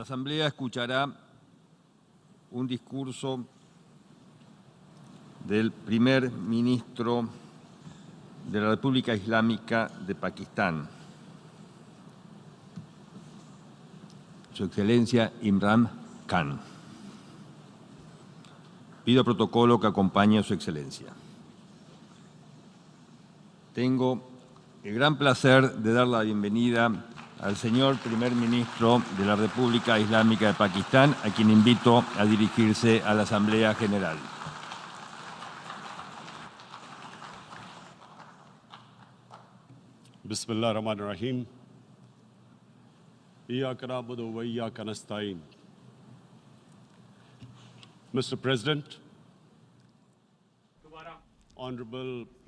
Asamblea escuchará un discurso del primer ministro de la República Islámica de Pakistán, Su Excelencia Imran Khan. Pido protocolo que acompañe a Su Excelencia. Tengo el gran placer de dar la bienvenida al señor primer ministro de la República Islámica de Pakistán, a quien invito a dirigirse a la Asamblea General. Bismillah ar-Rahman ar-Rahim. Iyyaka na'budu wa iyyaka nasta'in. Mr. President, Honorable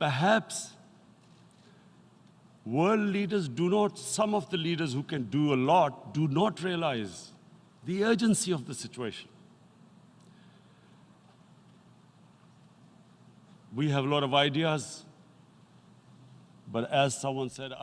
perhaps world leaders do not, some of the leaders who can do a lot, do not realize the urgency of the situation. We have a lot of ideas, but as someone said,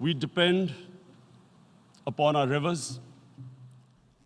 We depend upon our rivers.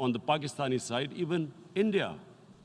on the Pakistani side, even India.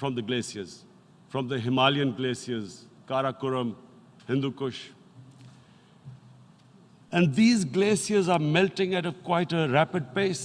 From the glaciers, from the Himalayan glaciers, Karakoram, Hindu Kush. And these glaciers are melting at quite a rapid pace.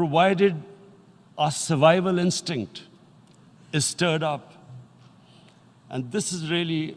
Provided our survival instinct is stirred up. And this is really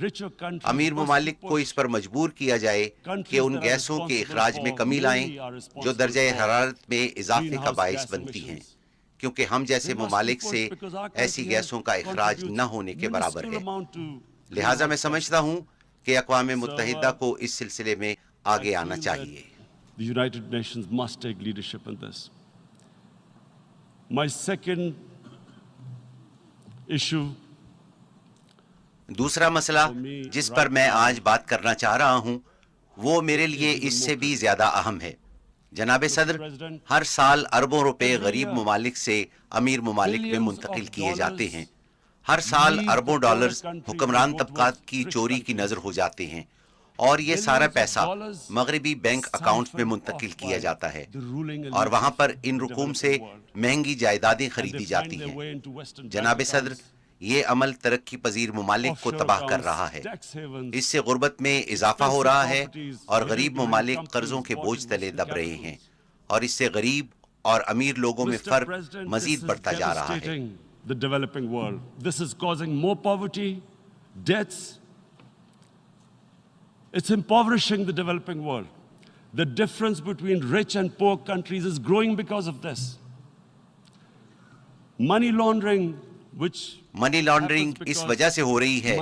richer countries Amir must ممالک be کو اس پر مجبور کیا جائے کہ ان گیسوں کے اخراج میں کمی لائیں جو درجہ حرارت میں اضافے کا باعث بنتی ہیں، کیونکہ ہم جیسے ممالک سے ایسی گیسوں کا اخراج نہ ہونے کے برابر ہے۔ لہٰذا میں سمجھتا ہوں کہ اقوام متحدہ کو اس سلسلے میں آگے آنا چاہیے۔ The United Nations must take leadership in this. My second issue دوسرا مسئلہ جس پر میں آج بات کرنا چاہ رہا ہوں وہ میرے لیے اس سے بھی زیادہ اہم ہے۔ جناب صدر، ہر سال اربوں روپے غریب ممالک سے امیر ممالک میں منتقل کیے جاتے ہیں۔ ہر سال اربوں ڈالرز حکمران طبقات کی چوری کی نظر ہو جاتے ہیں، اور یہ سارا پیسہ مغربی بینک اکاؤنٹس میں منتقل کیا جاتا ہے، اور وہاں پر ان رقوم سے مہنگی جائیدادیں خریدی جاتی ہیں۔ جناب صدر، یہ عمل ترقی پذیر ممالک کو تباہ کر رہا ہے۔ اس سے غربت میں اضافہ ہو رہا ہے اور غریب ممالک قرضوں کے بوجھ تلے دب رہے ہیں، اور اس سے غریب اور امیر لوگوں میں فرق مزید بڑھتا جا رہا ہے۔ The developing world. This is causing more poverty, deaths. It's impoverishing the developing world. The difference between rich and poor countries is growing because of this. Money laundering, which money laundering اس وجہ سے ہو رہی ہے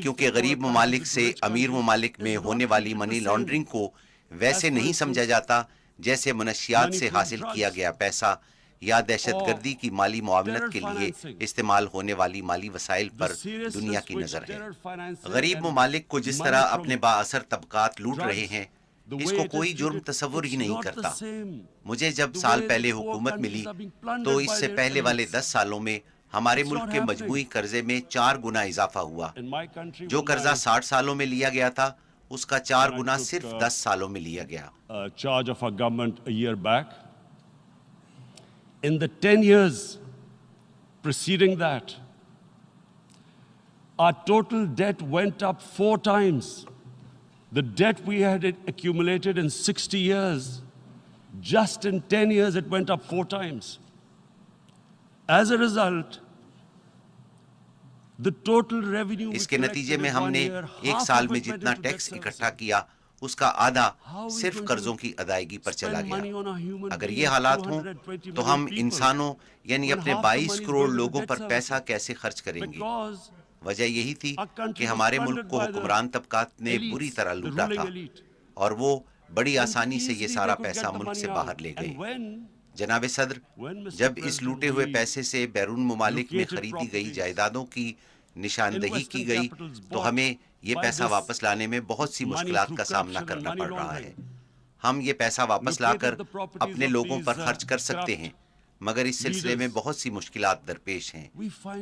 کیونکہ غریب ممالک سے امیر ممالک میں ہونے والی منی لانڈرنگ کو ویسے نہیں سمجھا جاتا جیسے منشیات سے حاصل کیا گیا پیسہ یا دہشت گردی کی مالی معاونت کے لیے استعمال ہونے والی مالی وسائل پر دنیا کی نظر ہے۔ غریب ممالک کو جس طرح اپنے با اثر طبقات لوٹ رہے ہیں، اس کو کوئی جرم تصور ہی نہیں کرتا۔ مجھے جب سال پہلے حکومت ملی تو اس سے پہلے والے 10 سالوں میں ہمارے ملک کے مجموعی قرضے میں 4 گنا اضافہ ہوا۔ جو قرضہ 60 سالوں میں لیا گیا تھا اس کا 4 گنا صرف 10 سالوں میں لیا گیا۔ charge of our government a year back. In the 10 years preceding that, our total debt went up 4 times. The debt we had accumulated in 60 years, just in 10 years it went up 4 times. As a result, the total revenue اس کے نتیجے میں ہم نے ایک سال میں جتنا tax اکٹھا کیا اس کا آدھا صرف قرضوں کی ادائیگی پر چلا گیا۔ اگر یہ حالات ہوں تو ہم انسانوں یعنی اپنے 22 کروڑ لوگوں پر پیسہ کیسے خرچ کریں گے؟ وجہ یہی تھی کہ ہمارے ملک کو حکمران طبقات نے بری طرح لوٹا تھا، اور وہ بڑی آسانی سے یہ سارا پیسہ ملک سے باہر لے گئے۔ جناب صدر، جب اس لوٹے ہوئے پیسے سے بیرون ممالک میں خریدی گئی جائیدادوں کی نشاندہی کی گئی تو ہمیں یہ پیسہ واپس لانے میں بہت سی مشکلات کا سامنا کرنا پڑ رہا ہے۔ ہم یہ پیسہ واپس لا کر اپنے لوگوں پر خرچ کر سکتے ہیں، مگر اس سلسلے میں بہت سی مشکلات درپیش ہیں۔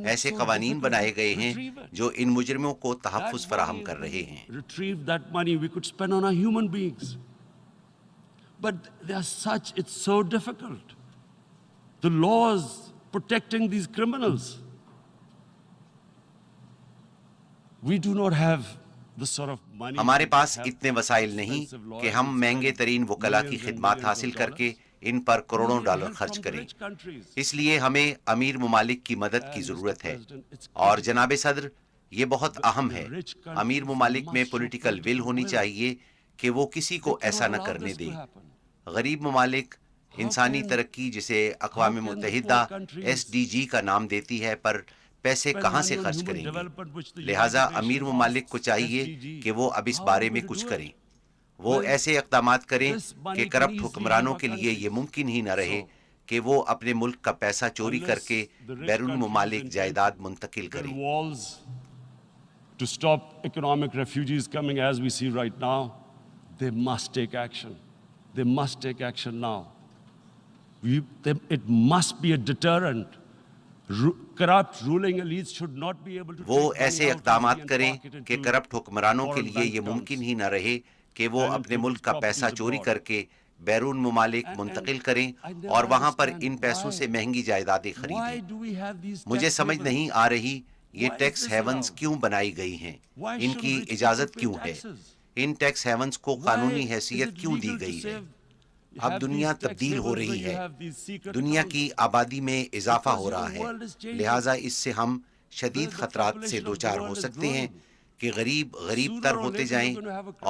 ایسے قوانین بنائے گئے ہیں جو ان مجرموں کو تحفظ فراہم کر رہے ہیں۔ retrieve that money we could spend on our human beings. But they are such, it's so difficult. The laws protecting these criminals. We do not have the sort of money. ہمارے پاس اتنے وسائل نہیں کہ ہم مہنگے ترین وکلا کی خدمات حاصل کر کے ان پر کروڑوں ڈالر خرچ کریں۔ اس لیے ہمیں امیر ممالک کی مدد کی ضرورت ہے، اور جناب صدر یہ بہت اہم ہے۔ امیر ممالک میں پولیٹیکل ول ہونی چاہیے کہ وہ کسی کو ایسا نہ کرنے دیں۔ غریب ممالک انسانی ترقی جسے اقوام متحدہ SDG کا نام دیتی ہے پر پیسے کہاں سے خرچ کریں گے؟ لہٰذا امیر ممالک کو چاہیے کہ وہ اب اس بارے میں کچھ کریں۔ وہ ایسے اقدامات کریں کہ کرپٹ حکمرانوں کے لیے یہ ممکن ہی نہ رہے کہ وہ اپنے ملک کا پیسہ چوری کر کے بیرون ممالک جائیداد منتقل کریں۔ To stop economic refugees coming as we see right now, they must take action. They must take action now. It must be a deterrent. Corrupt ruling elites should not be able to. وہ ایسے اقدامات کریں کہ corrupt حکمرانوں کے لیے یہ ممکن ہی نہ رہے کہ وہ اپنے ملک کا پیسہ چوری کر کے بیرون ممالک منتقل کریں اور وہاں پر ان پیسوں سے مہنگی جائیدادیں خریدیں۔ مجھے سمجھ نہیں آ رہی یہ ٹیکس ہیونز کیوں بنائی گئی ہیں، ان کی اجازت کیوں ہے، ان ٹیکس ہیونز کو قانونی حیثیت کیوں دی گئی ہے؟ اب دنیا تبدیل ہو رہی ہے، دنیا کی آبادی میں اضافہ ہو رہا ہے، لہٰذا اس سے ہم شدید خطرات سے دوچار ہو سکتے ہیں کہ غریب غریب تر ہوتے جائیں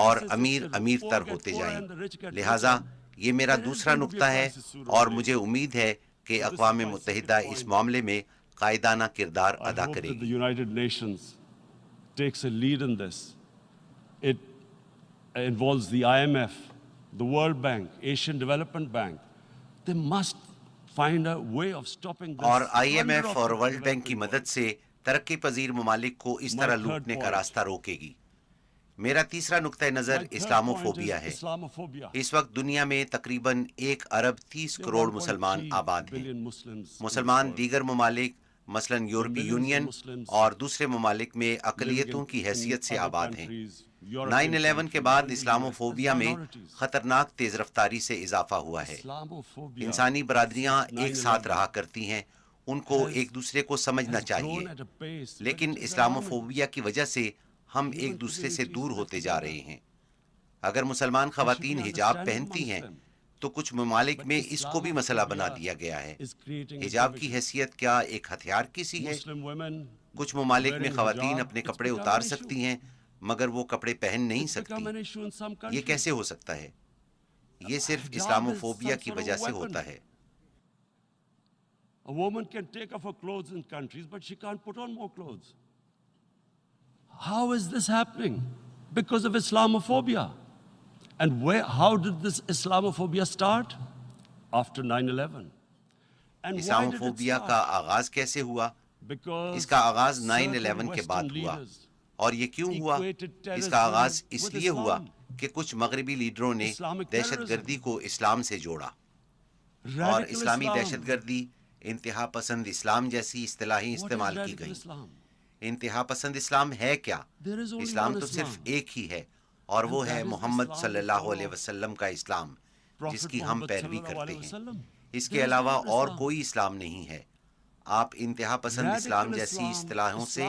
اور امیر امیر تر ہوتے جائیں. لہٰذا یہ میرا دوسرا نقطہ ہے اور مجھے امید ہے کہ اقوام متحدہ اس معاملے میں قائدانہ کردار ادا کرے گی. United Nations takes a lead in this. It involves the IMF, the World Bank, Asian Development Bank. They must find a way of stopping this. اور IMF اور ورلڈ بینک کی مدد سے ترقی پذیر ممالک کو اس طرح لوٹنے کا راستہ روکے گی. میرا تیسرا نقطہ نظر اسلاموفوبیا ہے. اس وقت دنیا میں تقریباً 1.30 ارب مسلمان آباد ہیں. مسلمان دیگر ممالک مثلاً یورپی یونین اور دوسرے ممالک میں اقلیتوں کی حیثیت سے آباد ہیں. 9/11 کے بعد اسلاموفوبیا میں خطرناک تیز رفتاری سے اضافہ ہوا ہے. انسانی برادریاں ایک ساتھ رہا کرتی ہیں، ان کو ایک دوسرے کو سمجھنا چاہیے، لیکن اسلاموفوبیا کی وجہ سے ہم ایک دوسرے سے دور ہوتے جا رہے ہیں. اگر مسلمان خواتین حجاب پہنتی ہیں تو کچھ ممالک میں اس کو بھی مسئلہ بنا دیا گیا ہے. حجاب کی حیثیت کیا ایک ہتھیار کی سی ہے؟ کچھ ممالک میں خواتین اپنے کپڑے اتار سکتی ہیں مگر وہ کپڑے پہن نہیں سکتی. یہ کیسے ہو سکتا ہے؟ یہ صرف اسلاموفوبیا کی وجہ سے ہوتا ہے. A woman can take off her clothes in countries, but she can't put on more clothes. How is this happening? Because of Islamophobia. And how did this Islamophobia start? After 9/11. Islamophobia کا آغاز کیسے ہوا؟ اس کا آغاز 9/11 کے بعد ہوا. اور یہ کیوں ہوا؟ اس کا آغاز اس لیے ہوا کہ کچھ مغربی لیڈروں نے دہشت گردی کو اسلام سے جوڑا اور اسلامی دہشت گردی، انتہا پسند اسلام جیسی اصطلاحیں استعمال کی گئیں. انتہا پسند اسلام ہے کیا؟ اسلام تو صرف ایک ہی ہے اور وہ ہے محمد صلی اللہ علیہ وسلم کا اسلام جس کی ہم پیروی کرتے ہیں. اس کے علاوہ اور کوئی اسلام نہیں ہے. آپ انتہا پسند اسلام جیسی اصطلاحوں سے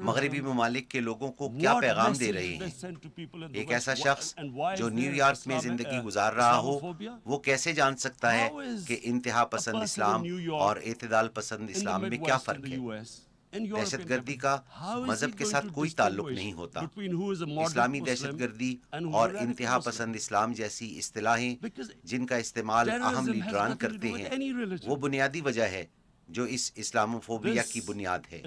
مغربی ممالک کے لوگوں کو کیا پیغام دے رہے ہیں؟ ایک ایسا شخص جو نیو یارک میں زندگی گزار رہا ہو وہ کیسے جان سکتا ہے کہ انتہا پسند اسلام اور اعتدال پسند اسلام میں کیا فرق ہے؟ دہشت گردی کا مذہب کے ساتھ کوئی تعلق نہیں ہوتا. اسلامی دہشت گردی اور انتہا پسند اسلام جیسی اصطلاحیں جن کا استعمال اہم لیڈران کرتے ہیں وہ بنیادی وجہ ہے جو اس اسلاموفوبیا کی بنیاد ہے،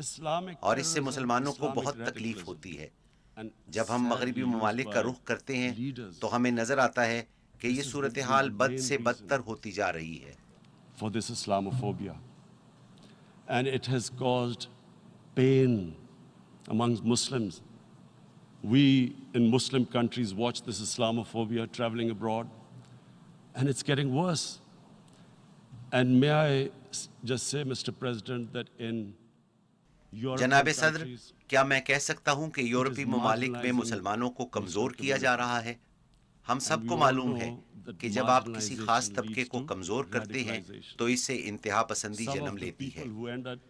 اور اس سے مسلمانوں کو بہت تکلیف ہوتی ہے. جب ہم مغربی ممالک کا رخ کرتے ہیں تو ہمیں نظر آتا ہے کہ یہ صورتحال بد سے بدتر ہوتی جا رہی ہے. For this Islamophobia, and it has caused pain amongst Muslims. We in Muslim countries watch this Islamophobia traveling abroad, and it's getting worse. And may I just say, Mr. President, that in جناب صدر، کیا میں کہہ سکتا ہوں کہ یورپی ممالک میں مسلمانوں کو کمزور کیا جا رہا ہے؟ ہم سب کو معلوم ہے کہ جب آپ کسی خاص طبقے کو کمزور کرتے ہیں تو اس سے انتہا پسندی جنم لیتی ہے.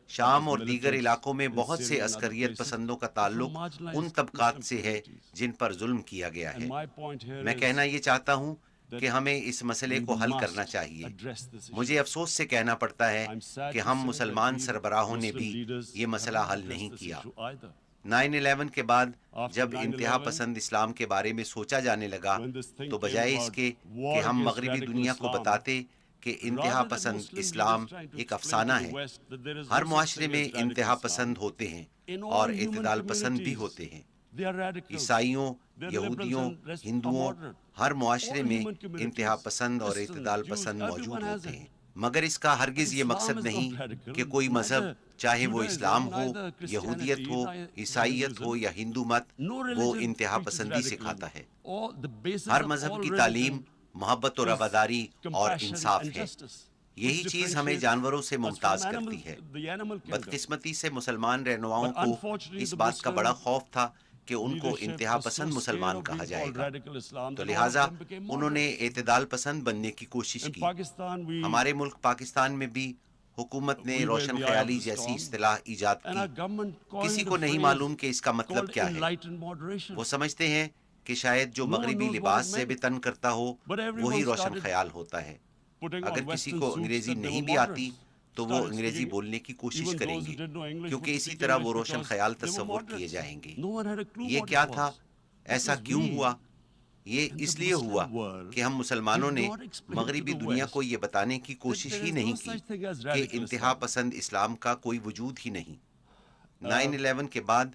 شام اور دیگر علاقوں میں بہت سے عسکریت پسندوں کا تعلق ان طبقات سے ہے جن پر ظلم کیا گیا ہے. میں کہنا یہ چاہتا ہوں کہ ہمیں اس مسئلے کو حل کرنا چاہیے. مجھے افسوس سے کہنا پڑتا ہے کہ ہم مسلمان سربراہوں نے بھی یہ مسئلہ حل نہیں کیا. 9/11 کے بعد جب انتہا پسند اسلام کے بارے میں سوچا جانے لگا تو بجائے اس کے کہ ہم مغربی دنیا کو بتاتے کہ انتہا پسند اسلام ایک افسانہ ہے، ہر معاشرے میں انتہا پسند ہوتے ہیں اور اعتدال پسند بھی ہوتے ہیں. عیسائیوں، یہودیوں، ہندوؤں، ہر معاشرے میں انتہا پسند اور اعتدال پسند موجود ہوتے ہیں. مگر اس کا ہرگز یہ مقصد نہیں کہ کوئی مذہب، چاہے وہ اسلام ہو، یہودیت ہو، عیسائیت ہو یا ہندو مت، وہ انتہا پسندی سکھاتا ہے. ہر مذہب کی تعلیم محبت و رواداری اور انصاف ہے. یہی چیز ہمیں جانوروں سے ممتاز کرتی ہے. بدقسمتی سے مسلمان رہنماؤں کو اس بات کا بڑا خوف تھا کہ ان کو انتہا پسند مسلمان کہا جائے گا، تو لہٰذا انہوں نے اعتدال پسند بننے کی کوشش کی. ہمارے ملک پاکستان میں بھی حکومت نے روشن خیالی جیسی اصطلاح ایجاد کی. کسی کو نہیں معلوم کہ اس کا مطلب کیا ہے. وہ سمجھتے ہیں کہ شاید جو مغربی لباس سے بھی تن کرتا ہو وہی روشن خیال ہوتا ہے. اگر کسی کو انگریزی نہیں بھی آتی تو وہ انگریزی بولنے کی کوشش کریں گے، کیونکہ اسی طرح وہ روشن خیال تصور کیے جائیں گے۔ یہ کیا تھا؟ ایسا کیوں ہوا؟ یہ اس لیے ہوا کہ ہم مسلمانوں نے مغربی دنیا کو یہ بتانے کی کوشش ہی نہیں کی کہ انتہا پسند اسلام کا کوئی وجود ہی نہیں۔ 9/11 کے بعد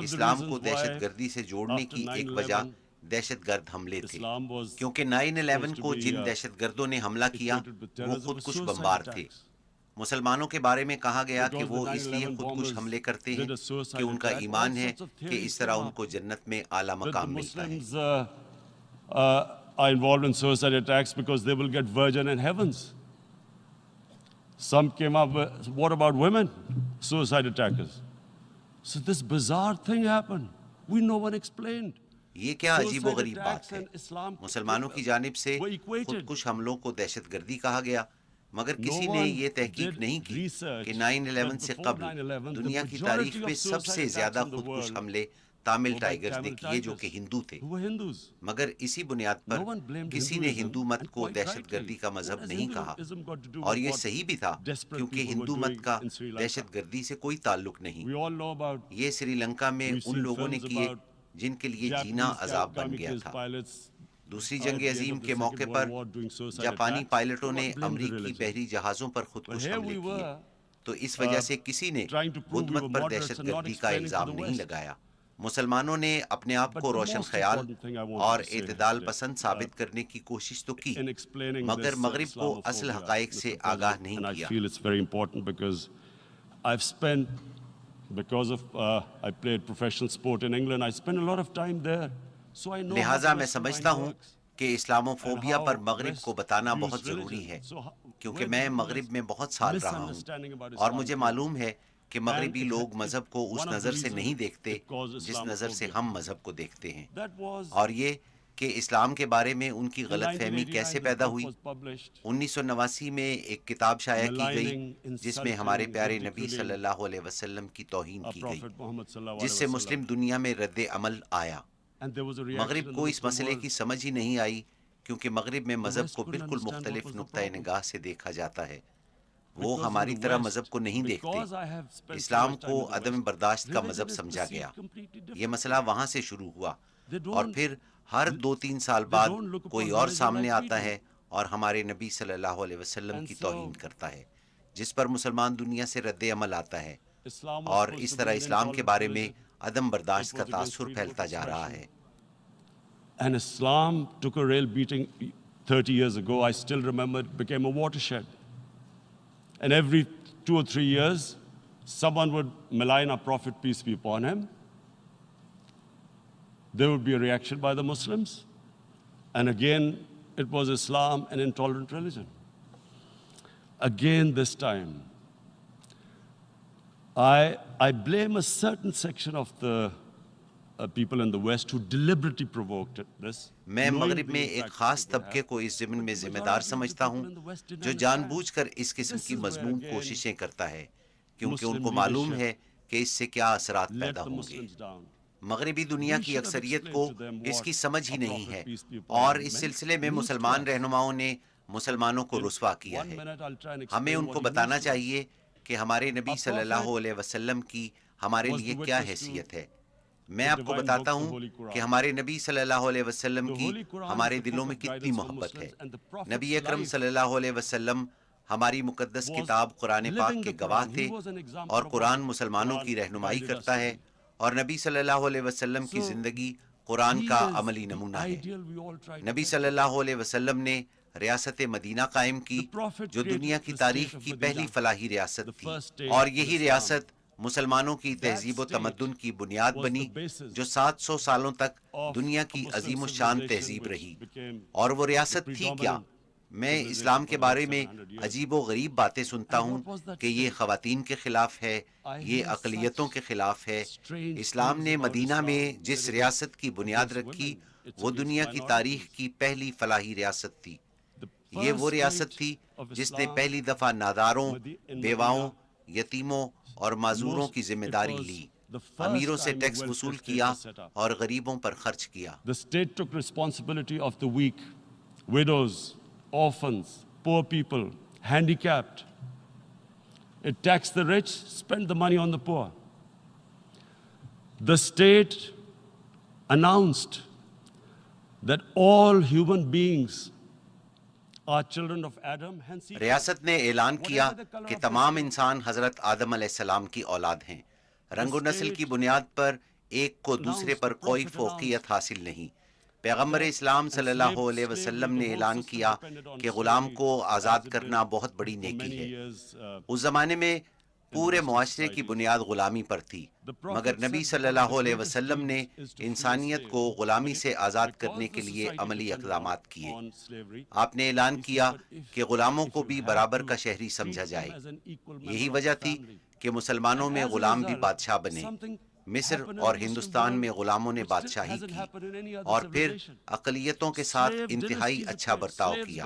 اسلام کو دہشت گردی سے جوڑنے کی ایک وجہ دہشت گرد حملے تھے، کیونکہ 9/11 کو جن دہشت گردوں نے حملہ کیا وہ خود کش بمبار تھے۔ مسلمانوں کے بارے میں کہا گیا کہ وہ اس لیے خود کش حملے کرتے ہیں کہ ان کا ایمان ہے کہ اس طرح ان کو جنت میں اعلیٰ مقام ملتا ہے۔ Are involved in suicide attacks because they will get virgin in heavens. Some came up with, what about women? Suicide attackers. So this bizarre thing happened. No one explained. یہ کیا عجیب و غریب بات ہے، مسلمانوں کی جانب سے خود کش حملوں کو دہشت گردی کہا گیا، مگر کسی نے یہ تحقیق نہیں کی کہ 9/11 سے قبل دنیا کی تاریخ میں سب سے زیادہ خود کش حملے تامل ٹائیگرز نے کیے جو کہ ہندو تھے، مگر اسی بنیاد پر کسی نے ہندو مت کو دہشت گردی کا مذہب نہیں کہا، اور یہ صحیح بھی تھا کیونکہ ہندو مت کا دہشت گردی سے کوئی تعلق نہیں۔ یہ سری لنکا میں ان لوگوں نے کیے جن کے لیے جینا عذاب بن گیا تھا۔ دوسری جنگ عظیم کے موقع پر جاپانی پائلٹوں نے امریکی بحری جہازوں پر خود کش حملے کیے، تو اس وجہ سے کسی نے بدھ مت پر دہشت گردی کا الزام نہیں لگایا۔ مسلمانوں نے اپنے آپ کو روشن خیال اور اعتدال پسند ثابت کرنے کی کوشش تو کی، مگر مغرب کو اصل حقائق سے آگاہ نہیں کیا۔ لہٰذا میں سمجھتا ہوں کہ اسلاموفوبیا پر مغرب کو بتانا بہت ضروری ہے، کیونکہ میں مغرب میں بہت سال رہا ہوں اور مجھے معلوم ہے کہ مغربی لوگ مذہب کو اس نظر سے نہیں دیکھتے جس نظر سے ہم مذہب کو دیکھتے ہیں، اور یہ کہ اسلام کے بارے میں ان کی غلط فہمی کیسے پیدا ہوئی۔ 1989 میں ایک کتاب شائع کی گئی جس میں ہمارے پیارے نبی صلی اللہ علیہ وسلم کی توہین کی گئی، جس سے مسلم دنیا میں رد عمل آیا۔ مغرب کو اس مسئلے کی سمجھ ہی نہیں آئی، کیونکہ مغرب میں مذہب کو بالکل مختلف نقطۂ نگاہ سے دیکھا جاتا ہے۔ وہ ہماری طرح مذہب کو نہیں دیکھتے۔ اسلام کو عدم برداشت کا مذہب سمجھا گیا۔ یہ مسئلہ وہاں سے شروع ہوا، اور پھر ہر 2-3 سال بعد کوئی اور سامنے آتا ہے اور ہمارے نبی صلی اللہ علیہ وسلم کی توہین کرتا ہے، جس پر مسلمان دنیا سے رد عمل آتا ہے، اور اس طرح اسلام کے بارے میں عدم برداشت کا تاثر پھیلتا جا رہا ہے۔ And Islam took a real beating 30 years ago. I still remember it became a watershed. And every 2 or 3 years, someone would malign our Prophet, peace be upon him. There would be a reaction by the Muslims. And again, it was Islam, an intolerant religion. Again this time, I blame a certain section of the people in the West who deliberately provoked this. میں مغرب میں ایک خاص طبقے کو اس ضمن میں ذمہ دار سمجھتا ہوں جو جان بوجھ کر اس قسم کی مذموم کوششیں کرتا ہے، کیونکہ ان کو معلوم ہے کہ اس سے کیا اثرات پیدا ہوں گے۔ مغربی دنیا کی اکثریت کو اس کی سمجھ ہی نہیں ہے، اور اس سلسلے میں مسلمان رہنماؤں نے مسلمانوں کو رسوا کیا ہے۔ ہمیں ان کو بتانا چاہیے کہ ہمارے نبی صلی اللہ علیہ وسلم کی ہمارے لیے کیا حیثیت ہے۔ میں آپ کو بتاتا ہوں کہ ہمارے نبی صلی اللہ علیہ وسلم کی ہمارے دلوں میں کتنی محبت ہے۔ نبی اکرم صلی اللہ علیہ وسلم ہماری مقدس کتاب قرآن پاک کے گواہ تھے، اور قرآن مسلمانوں کی رہنمائی کرتا ہے، اور نبی صلی اللہ علیہ وسلم کی زندگی قرآن کا عملی نمونہ ہے۔ نبی صلی اللہ علیہ وسلم نے ریاست مدینہ قائم کی جو دنیا کی تاریخ کی پہلی فلاحی ریاست تھی، اور یہی ریاست مسلمانوں کی تہذیب و تمدن کی بنیاد بنی جو 700 سالوں تک دنیا کی عظیم الشان تہذیب رہی۔ اور وہ ریاست تھی کیا؟ میں اسلام کے بارے میں عجیب و غریب باتیں سنتا ہوں کہ یہ خواتین کے خلاف ہے، یہ اقلیتوں کے خلاف ہے۔ اسلام نے مدینہ میں جس ریاست کی بنیاد رکھی وہ دنیا کی تاریخ کی پہلی فلاحی ریاست تھی۔ یہ وہ ریاست تھی جس نے پہلی دفعہ ناداروں، بیواؤں، یتیموں اور معذوروں کی ذمہ داری لی، امیروں سے ٹیکس وصول کیا اور غریبوں پر خرچ کیا۔ The state took responsibility of the weak, widows, orphans, poor people, handicapped. It taxed the rich, spent the money on the poor. The state announced that all human beings are children of Adam. Hence, ریاست نے اعلان کیا کہ تمام انسان حضرت آدم علیہ السلام کی اولاد ہیں. رنگ و نسل کی بنیاد پر ایک کو دوسرے پر کوئی فوقیت حاصل نہیں. پیغمبر اسلام صلی اللہ علیہ وسلم نے اعلان کیا کہ غلام کو آزاد کرنا بہت بڑی نیکی ہے. اس زمانے میں پورے معاشرے کی بنیاد غلامی پر تھی، مگر نبی صلی اللہ علیہ وسلم نے انسانیت کو غلامی سے آزاد کرنے کے لیے عملی اقدامات کیے. آپ نے اعلان کیا کہ غلاموں کو بھی برابر کا شہری سمجھا جائے. یہی وجہ تھی کہ مسلمانوں میں غلام بھی بادشاہ بنے. مصر اور ہندوستان میں غلاموں نے بادشاہی کی اور پھر اقلیتوں کے ساتھ انتہائی اچھا برتاؤ کیا.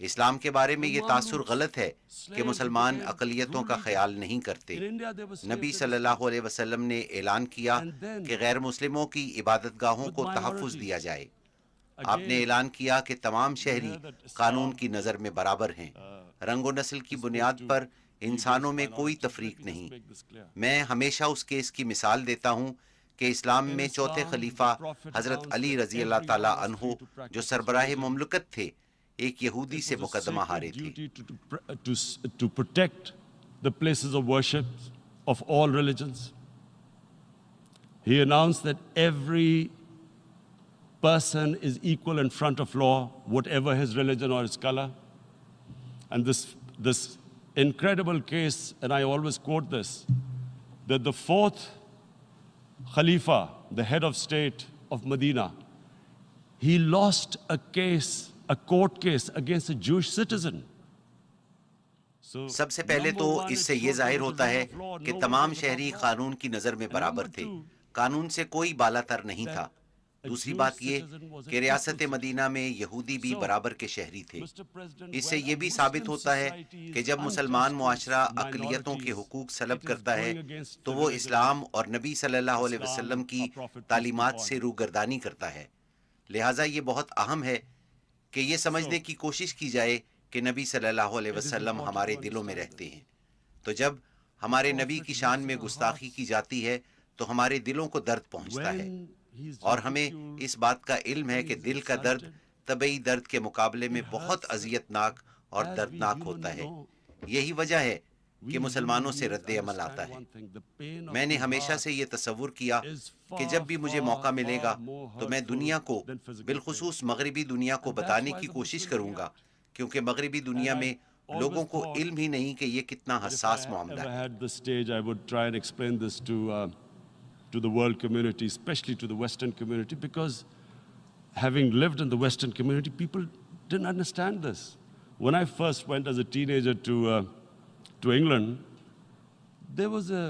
اسلام کے بارے میں یہ تاثر غلط ہے کہ مسلمان اقلیتوں کا خیال نہیں کرتے. نبی صلی اللہ علیہ وسلم نے اعلان کیا کہ غیر مسلموں کی عبادت گاہوں کو تحفظ دیا جائے. آپ نے اعلان کیا کہ تمام شہری قانون کی نظر میں برابر ہیں. رنگ و نسل کی بنیاد پر انسانوں میں کوئی تفریق نہیں. میں ہمیشہ اس کیس کی مثال دیتا ہوں کہ اسلام میں چوتھے خلیفہ حضرت علی رضی اللہ تعالیٰ عنہ جو سربراہ مملکت تھے، ایک یہودی سے مقدمہ ہارے تھے. to protect the places of worship of all religions. He announced that every person is equal in front of law, whatever his religion or his color. And this incredible case, and I always quote this, that the fourth Khalifa, the head of state of Medina, he lost a court case against a Jewish citizen. سب سے پہلے تو اس سے یہ ظاہر ہوتا ہے کہ تمام شہری قانون کی نظر میں برابر تھے. قانون سے کوئی بالاتر نہیں تھا. دوسری بات یہ کہ ریاست مدینہ میں یہودی بھی برابر کے شہری تھے. اس سے یہ بھی ثابت ہوتا ہے کہ جب مسلمان معاشرہ اقلیتوں کے حقوق سلب کرتا ہے تو وہ اسلام اور نبی صلی اللہ علیہ وسلم کی تعلیمات سے روگردانی کرتا ہے. لہٰذا یہ بہت اہم ہے کہ یہ سمجھنے کی کوشش کی جائے کہ نبی صلی اللہ علیہ وسلم ہمارے دلوں میں رہتے ہیں. تو جب ہمارے نبی کی شان میں گستاخی کی جاتی ہے تو ہمارے دلوں کو درد پہنچتا ہے. اور ہمیں اس بات کا علم ہے کہ دل کا درد طبعی درد کے مقابلے میں بہت اذیت ناک اور دردناک ہوتا ہے. یہی وجہ ہے کہ مسلمانوں سے رد عمل آتا ہے. میں نے ہمیشہ سے یہ تصور کیا کہ جب بھی مجھے موقع ملے گا تو میں دنیا کو، بالخصوص مغربی دنیا کو بتانے کی کوشش کروں گا، کیونکہ مغربی دنیا میں لوگوں کو علم ہی نہیں کہ یہ کتنا حساس معاملہ ہے. To the world community, especially to the Western community, because having lived in the Western community, people didn't understand this. When I first went as a teenager to England, there was a...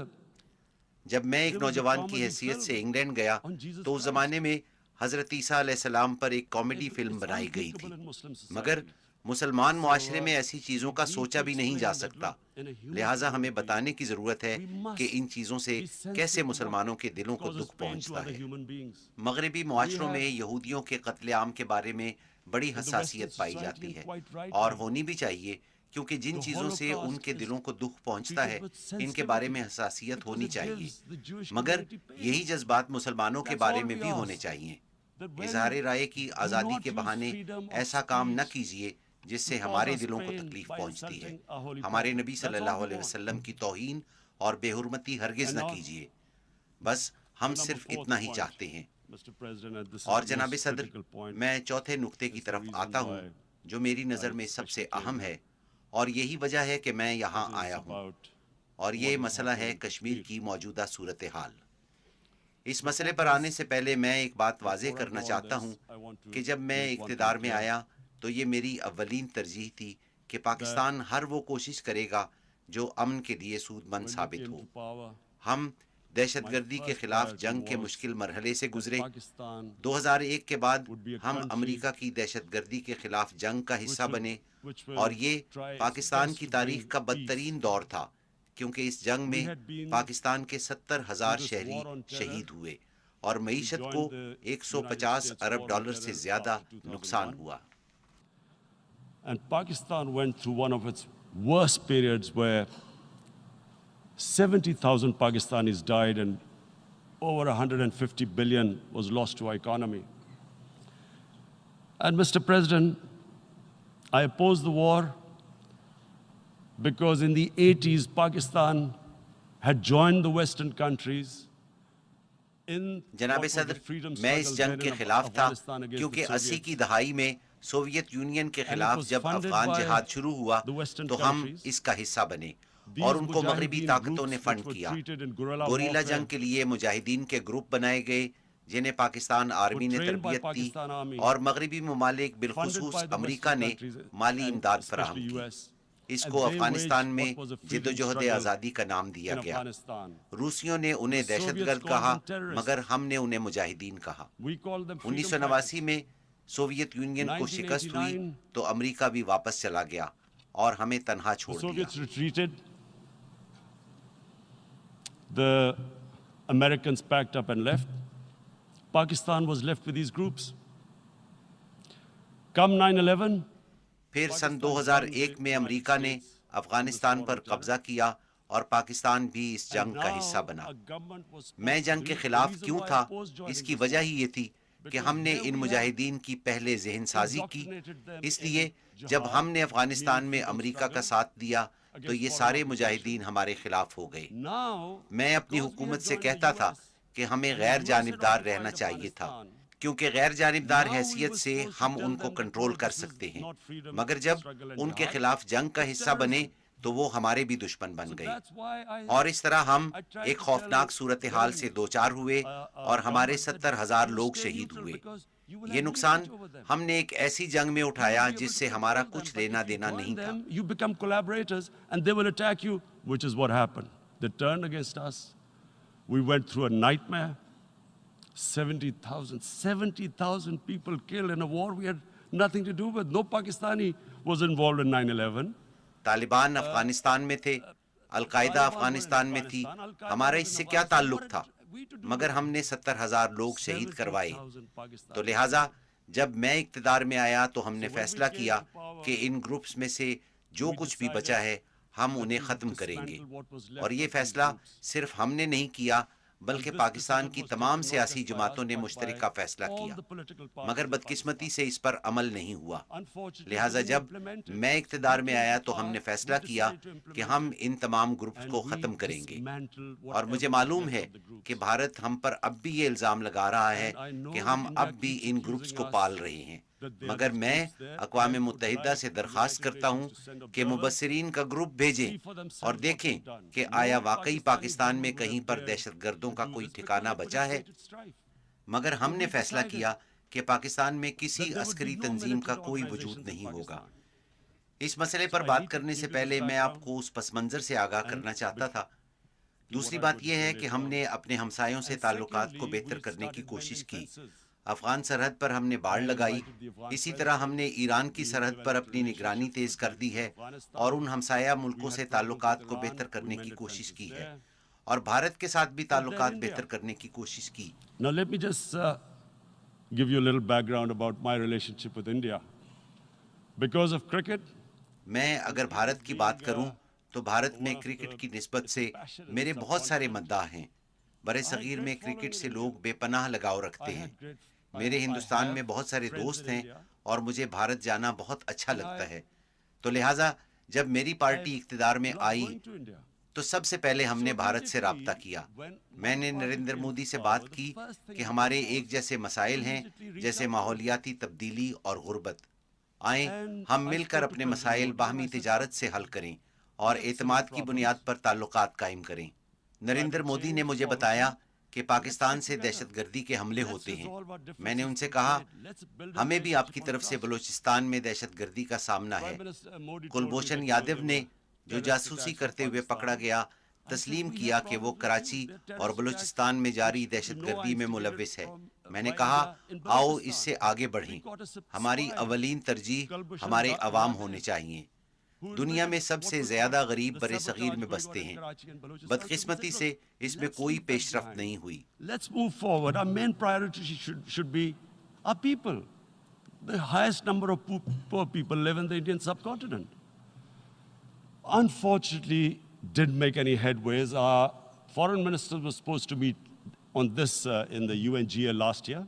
جب میں ایک نوجوان کی حیثیت سے England گیا تو اس زمانے میں حضرت عیسیٰ علیہ السلام پر ایک کامیڈی فلم بنائی گئی تھی، مگر مسلمان معاشرے میں ایسی چیزوں کا سوچا بھی نہیں جا سکتا. لہٰذا ہمیں بتانے کی ضرورت ہے کہ ان چیزوں سے کیسے مسلمانوں کے دلوں کو دکھ پہنچتا ہے. مغربی معاشروں میں یہودیوں کے قتل عام کے بارے میں بڑی حساسیت پائی جاتی ہے، اور ہونی بھی چاہیے، کیونکہ جن چیزوں سے ان کے دلوں کو دکھ پہنچتا ہے ان کے بارے میں حساسیت ہونی چاہیے. مگر یہی جذبات مسلمانوں کے بارے میں بھی ہونے چاہیے. اظہار رائے کی آزادی کے بہانے ایسا کام نہ کیجیے جس سے ہمارے دلوں کو تکلیف پہنچتی ہے. ہمارے نبی صلی اللہ علیہ وسلم کی توہین اور بے حرمتی ہرگز نہ کیجیے. بس ہم صرف اتنا ہی چاہتے ہیں. اور جناب صدر، میں چوتھے نقطے کی طرف آتا ہوں جو میری نظر میں سب سے اہم ہے، اور یہی وجہ ہے کہ میں یہاں آیا ہوں، اور یہ مسئلہ ہے کشمیر کی موجودہ صورتحال. اس مسئلے پر آنے سے پہلے میں ایک بات واضح کرنا چاہتا ہوں کہ جب میں اقتدار میں آیا تو یہ میری اولین ترجیح تھی کہ پاکستان ہر وہ کوشش کرے گا جو امن کے لیے سود مند ثابت ہو. ہم دہشت گردی کے خلاف جنگ کے مشکل مرحلے سے گزرے. 2001 کے بعد ہم امریکہ کی دہشت گردی کے خلاف جنگ کا حصہ بنے، اور یہ پاکستان کی تاریخ کا بدترین دور تھا، کیونکہ اس جنگ میں پاکستان کے 70,000 شہری شہید ہوئے اور معیشت کو $150 ارب سے زیادہ نقصان ہوا. And Pakistan went through one of its worst periods where 70,000 Pakistanis died and over 150 billion was lost to our economy. And Mr. President, I oppose the war because in the 80s, Pakistan had joined the Western countries in جناب صدر میں اس جنگ کے خلاف تھا کیونکہ 80 کی دہائی میں سوویت یونین کے خلاف جب افغان جہاد شروع ہوا تو ہم اس کا حصہ بنے اور ان کو مغربی طاقتوں نے فنڈ کیا. گوریلا جنگ کے لیے مجاہدین کے گروپ بنائے گئے جنہیں پاکستان آرمی نے تربیت دی اور مغربی ممالک بالخصوص امریکہ نے مالی امداد فراہم کی. اس کو افغانستان میں جدوجہد آزادی کا نام دیا گیا. روسیوں نے انہیں دہشت گرد کہا مگر ہم نے انہیں مجاہدین کہا. 1989 میں سوویت یونین کو شکست ہوئی تو امریکہ بھی واپس چلا گیا اور ہمیں تنہا چھوڑ دیا. The Americans packed up and left. Pakistan was left with these groups. Come 9/11. پھر سن 2001 میں امریکہ نے افغانستان پر قبضہ کیا اور پاکستان بھی اس جنگ کا حصہ بنا. میں جنگ کے خلاف کیوں تھا؟ اس کی وجہ ہی یہ تھی کہ ہم نے ان مجاہدین کی پہلے ذہن سازی کی. اس لیے جب ہم نے افغانستان میں امریکہ کا ساتھ دیا تو یہ سارے مجاہدین ہمارے خلاف ہو گئے. میں اپنی حکومت سے کہتا تھا کہ ہمیں غیر جانبدار رہنا چاہیے تھا کیونکہ غیر جانبدار حیثیت سے ہم ان کو کنٹرول کر سکتے ہیں، مگر جب ان کے خلاف جنگ کا حصہ بنے تو وہ ہمارے بھی دشمن بن گئے اور اس طرح ہم ایک خوفناک صورتحال سے دوچار ہوئے اور ہمارے 70,000 لوگ شہید ہوئے. یہ نقصان ہم نے ایک ایسی جنگ میں اٹھایا جس سے ہمارا کچھ لینا دینا نہیں تھا. You become collaborators and they will attack you, which is what happened. They turned against us. We went through a nightmare. 70,000 people killed in a war we had nothing to do with. No Pakistani was involved in 9/11. Taliban Afghanistan میں تھے، القاعدہ افغانستان میں تھی، ہمارا اس سے کیا تعلق تھا؟ مگر ہم نے 70,000 لوگ شہید کروائے. تو لہٰذا جب میں اقتدار میں آیا تو ہم نے فیصلہ کیا کہ ان گروپس میں سے جو کچھ بھی بچا ہے ہم انہیں ختم کریں گے. اور یہ فیصلہ صرف ہم نے نہیں کیا بلکہ پاکستان کی تمام سیاسی جماعتوں نے مشترکہ فیصلہ کیا، مگر بدقسمتی سے اس پر عمل نہیں ہوا. لہٰذا جب میں اقتدار میں آیا تو ہم نے فیصلہ کیا کہ ہم ان تمام گروپس کو ختم کریں گے. اور مجھے معلوم ہے کہ بھارت ہم پر اب بھی یہ الزام لگا رہا ہے کہ ہم اب بھی ان گروپس کو پال رہے ہیں، مگر میں اقوام متحدہ سے درخواست کرتا ہوں کہ مبصرین کا گروپ بھیجیں اور دیکھیں کہ آیا واقعی پاکستان میں کہیں پر دہشت گردوں کا کوئی ٹھکانہ بچا ہے. مگر ہم نے فیصلہ کیا کہ پاکستان میں کسی عسکری تنظیم کا کوئی وجود نہیں ہوگا. اس مسئلے پر بات کرنے سے پہلے میں آپ کو اس پس منظر سے آگاہ کرنا چاہتا تھا. دوسری بات یہ ہے کہ ہم نے اپنے ہمسایوں سے تعلقات کو بہتر کرنے کی کوشش کی. افغان سرحد پر ہم نے باڑ لگائی، اسی طرح ہم نے ایران کی سرحد پر اپنی نگرانی تیز کر دی ہے اور ان ہمسایہ ملکوں سے تعلقات کو بہتر کرنے کی کوشش کی ہے اور بھارت کے ساتھ بھی تعلقات بہتر کرنے کی کوشش کی. Now let me just give you a little background about my relationship with India. Because of cricket, میں اگر بھارت کی بات کروں تو بھارت میں کرکٹ کی نسبت سے میرے بہت سارے مداح ہیں. برِ صغیر میں کرکٹ سے لوگ بے پناہ لگاؤ رکھتے ہیں. میرے ہندوستان میں بہت سارے دوست ہیں اور مجھے بھارت جانا بہت اچھا لگتا ہے. تو لہٰذا جب میری پارٹی اقتدار میں آئی تو سب سے پہلے ہم نے بھارت سے رابطہ کیا. میں نے نریندر مودی سے بات کی کہ ہمارے ایک جیسے مسائل ہیں جیسے ماحولیاتی تبدیلی اور غربت. آئیں ہم مل کر اپنے مسائل باہمی تجارت سے حل کریں اور اعتماد کی بنیاد پر تعلقات قائم کریں. نریندر مودی نے مجھے بتایا کہ پاکستان سے دہشت گردی کے حملے ہوتے ہیں. میں نے ان سے کہا ہمیں بھی آپ کی طرف سے بلوچستان میں دہشت گردی کا سامنا ہے. کلبھوشن یادو نے جو جاسوسی کرتے ہوئے پکڑا گیا تسلیم کیا کہ وہ کراچی اور بلوچستان میں جاری دہشت گردی میں ملوث ہے. میں نے کہا آؤ اس سے آگے بڑھیں. ہماری اولین ترجیح ہمارے عوام ہونے چاہیے. دنیا میں سب سے زیادہ غریب برِ صغیر میں بستے ہیں. بدقسمتی سے اس میں کوئی پیش رفت نہیں ہوئی. Let's move forward. Our main priority should be our people. The highest number of poor people live in the Indian subcontinent. Unfortunately, didn't make any headways. Our foreign ministers were supposed to meet on this in the UNGA last year.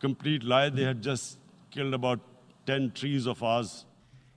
complete lie. They had just killed about 10 trees of ours.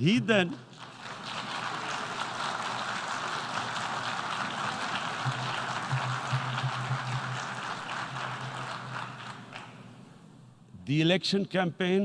He then the election campaign,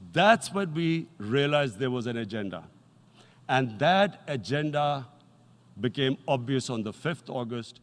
That's when we realized there was an agenda, and that agenda became obvious on the 5th August.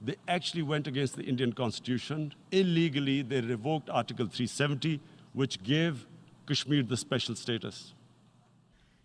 They actually went against the Indian Constitution. Illegally, they revoked Article 370, which gave Kashmir the special status.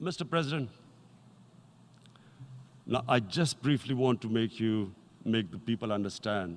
Mr. President, now I just briefly want to make the people understand.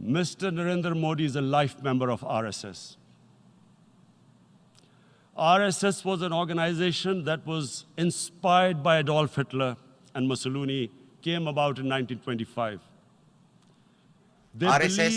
Mr. Narendra Modi is a life member of RSS. RSS was an organization that was inspired by Adolf Hitler and Mussolini, came about in 1925. RSS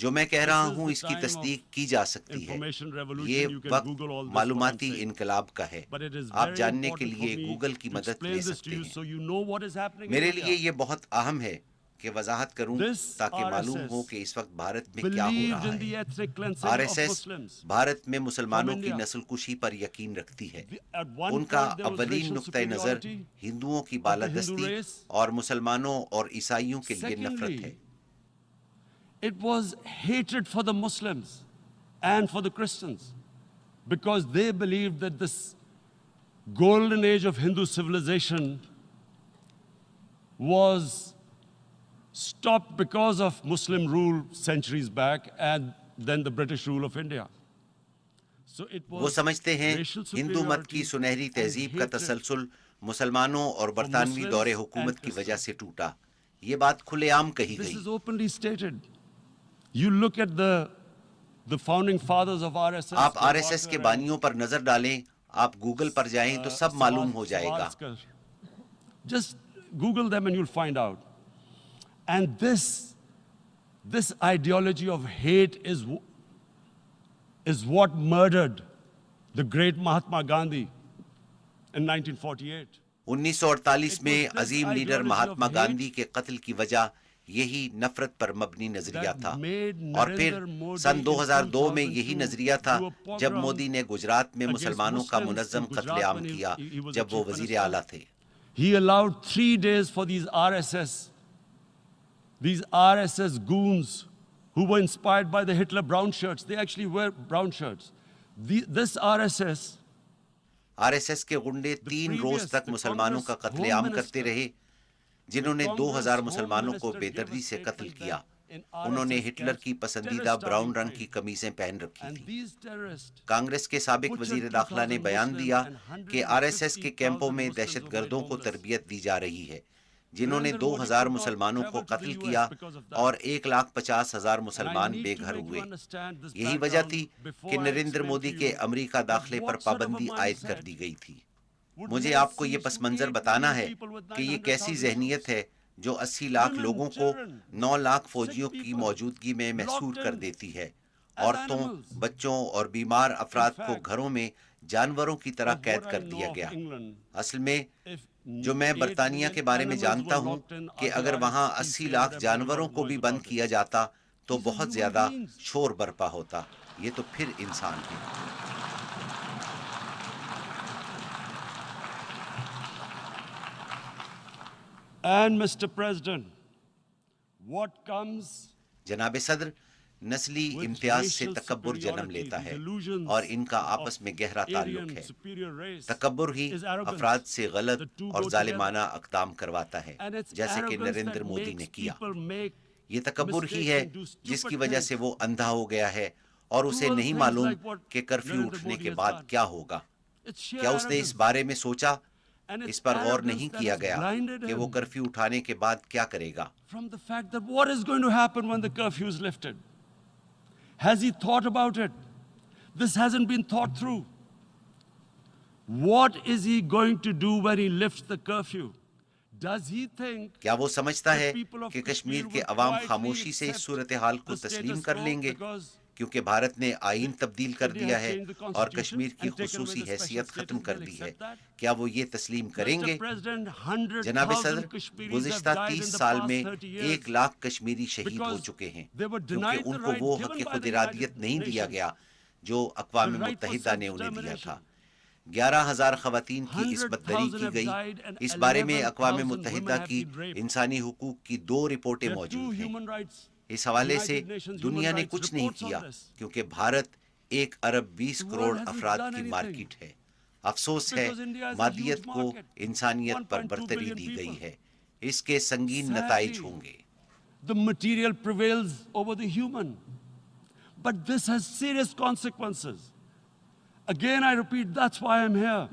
جو میں کہہ رہا ہوں اس کی تصدیق کی جا سکتی ہے. یہ وقت معلوماتی انقلاب کا ہے. آپ جاننے کے لیے گوگل کی مدد لے سکتے ہیں. میرے لیے یہ بہت اہم ہے کہ وضاحت کروں تاکہ معلوم ہو کہ اس وقت بھارت میں کیا ہو رہا ہے. آر ایس ایس بھارت میں مسلمانوں کی نسل کشی پر یقین رکھتی ہے. ان کا اولین نقطہ نظر ہندوؤں کی بالادستی اور مسلمانوں اور عیسائیوں کے لیے نفرت ہے. It was hatred for the Muslims and for the Christians because they believed that this golden age of Hindu civilization was stopped because of Muslim rule centuries back and then the British rule of India. So it was وہ سمجھتے ہیں ہندو مت کی سنہری تہذیب کا تسلسل مسلمانوں اور برطانوی دور حکومت کی وجہ سے ٹوٹا. یہ بات کھلے عام کہی گئی. This is openly stated. You look at the founding fathers of RSS. آپ آر ایس ایس کے بانیوں پر نظر ڈالیں, آپ گوگل پر جائیں تو سب معلوم ہو جائے گا. Just Google them and you'll find out. And this ideology of hate is what murdered the great Mahatma Gandhi in 1948. 1948 میں عظیم لیڈر مہاتما گاندھی کے قتل کی وجہ یہی نفرت پر مبنی نظریہ تھا, اور پھر سن 2002 میں یہی نظریہ تھا جب مودی نے گجرات میں مسلمانوں کا منظم قتل عام کیا جب وہ وزیر اعلیٰ تھے. He allowed 3 days for these RSS goons who were inspired by the Hitler brown shirts. They actually wear brown shirts. This RSS کے غنڈے 3 روز تک مسلمانوں کا قتل عام کرتے رہے, جنہوں نے 2000 مسلمانوں کو بے دردی سے قتل کیا. انہوں نے ہٹلر کی پسندیدہ براؤن رنگ کی قمیصیں پہن رکھی تھیں. کانگریس کے سابق وزیر داخلہ نے بیان دیا کہ آر ایس ایس کے کیمپوں میں دہشت گردوں کو تربیت دی جا رہی ہے, جنہوں نے 2000 مسلمانوں کو قتل کیا اور 1,50,000 مسلمان بے گھر ہوئے. یہی وجہ تھی کہ نریندر مودی کے امریکہ داخلے پر پابندی عائد کر دی گئی تھی. مجھے آپ کو یہ پس منظر بتانا ہے کہ یہ کیسی ذہنیت ہے جو 80 لاکھ لوگوں کو 9 لاکھ فوجیوں کی موجودگی میں محصور کر دیتی ہے. عورتوں, بچوں اور بیمار افراد کو گھروں میں جانوروں کی طرح قید کر دیا گیا. اصل میں جو میں برطانیہ کے بارے میں جانتا ہوں کہ اگر وہاں 80 لاکھ جانوروں کو بھی بند کیا جاتا تو بہت زیادہ شور برپا ہوتا. یہ تو پھر انسان ہے. And Mr. President, what comes جناب صدر, نسلی امتیاز سے تکبر جنم لیتا ہے اور ان کا آپس میں گہرا تعلق ہے. تکبر ہی افراد سے غلط اور ظالمانہ اقدام کرواتا ہے, جیسے کہ نریندر مودی نے کیا. یہ تکبر ہی ہے جس کی وجہ سے وہ اندھا ہو گیا ہے اور اسے نہیں معلوم کہ کرفیو اٹھنے کے بعد کیا ہوگا. کیا اس نے اس بارے میں سوچا؟ اس پر غور نہیں کیا گیا کہ وہ کرفیو اٹھانے کے بعد کیا کرے گا. from the fact that what is going to happen when the curfew is lifted? Has he thought about it? This hasn't been thought through. What is he going to do when he lifts the curfew? Does he think کیا وہ سمجھتا ہے کہ کشمیر کے عوام خاموشی سے اس صورتحال کو تسلیم کر لیں گے کیونکہ بھارت نے آئین تبدیل کر دیا ہے اور کشمیر کی خصوصی حیثیت ختم کر دی ہے؟ کیا وہ یہ تسلیم کریں گے؟ جناب صدر, گزشتہ 30 سال میں 1 لاکھ کشمیری شہید ہو چکے ہیں کیونکہ ان کو وہ حق خود ارادیت نہیں دیا گیا جو اقوام متحدہ نے انہیں دیا تھا. 11,000 خواتین کی عصمت دری کی گئی. اس بارے میں اقوام متحدہ کی انسانی حقوق کی 2 رپورٹیں موجود ہیں. اس حوالے سے دنیا نے کچھ نہیں کیا کیونکہ بھارت 1 ارب 20 کروڑ افراد کی مارکیٹ ہے. افسوس ہے مادیت کو انسانیت پر برتری دی گئی ہے. اس کے سنگین نتائج ہوں گے. The material prevails over the human. But this has serious consequences. Again, I repeat, that's why I'm here.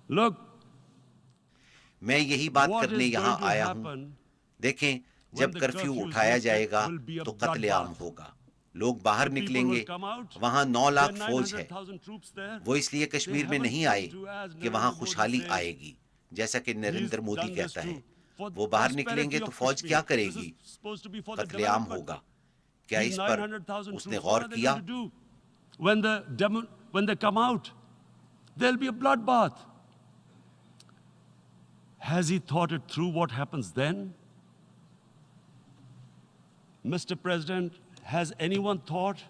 Look, میں یہی بات کرنے یہاں آیا ہوں. دیکھیں, جب کرفیو اٹھایا جائے گا تو قتل عام ہوگا. لوگ باہر نکلیں گے. وہاں 9 لاکھ فوج ہے. وہ اس لیے کشمیر میں نہیں آئے کہ وہاں خوشحالی آئے گی جیسا کہ نریندر مودی کہتا ہے. وہ باہر نکلیں گے تو فوج کیا کرے گی؟ قتل عام ہوگا. کیا These اس پر 900,000 اس نے troops, غور what are they کیا؟ going to do? When they come out, there'll be a bloodbath. Has he thought it through what happens then? Mr. President, has anyone thought